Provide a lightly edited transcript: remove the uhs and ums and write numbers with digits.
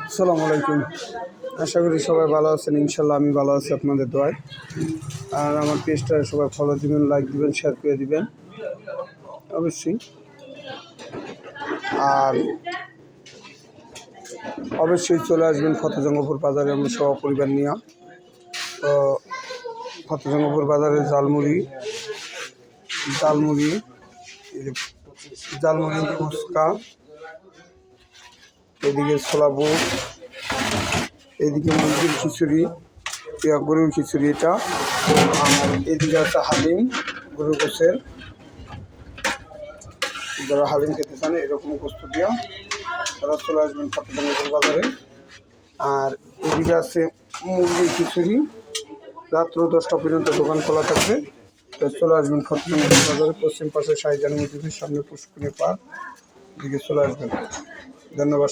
আসসালামু আলাইকুম। আশা করি সবাই ভালো আছেন। ইনশাল্লাহ আমি ভালো আছি আপনাদের দোয়ায়। আর আমার পেজটা সবাই ফলো দিবেন, লাইক দিবেন, শেয়ার করে দিবেন অবশ্যই। আর অবশ্যই চলে আসবেন ফতেজঙ্গপুর বাজারে আমরা সহ পরিবার নিয়ে। তো ফতেজঙ্গপুর বাজারে ঝালমুড়ি ফুচকা, এদিকে ছোলা বুট, এদিকে মুরগির খিচুড়ি, গরুর খিচুড়ি এটা, আর এদিকে আছে হালিম, গরুর গোছের। যারা হালিম খেতে চান এরকম গোস্ত দিয়া তারা চলে আসবেন ফতেজঙ্গপুর বাজারে। আর এদিকে আছে মুরগির খিচুড়ি, রাত্র 10টা পর্যন্ত দোকান খোলা থাকবে। তো চলে আসবেন ফতেজঙ্গপুর বাজারে, পশ্চিম পাশে শাহজাহান মসজিদের সামনে পুষ্করিণী পার্ক, এদিকে চলে আসবেন। ধন্যবাদ।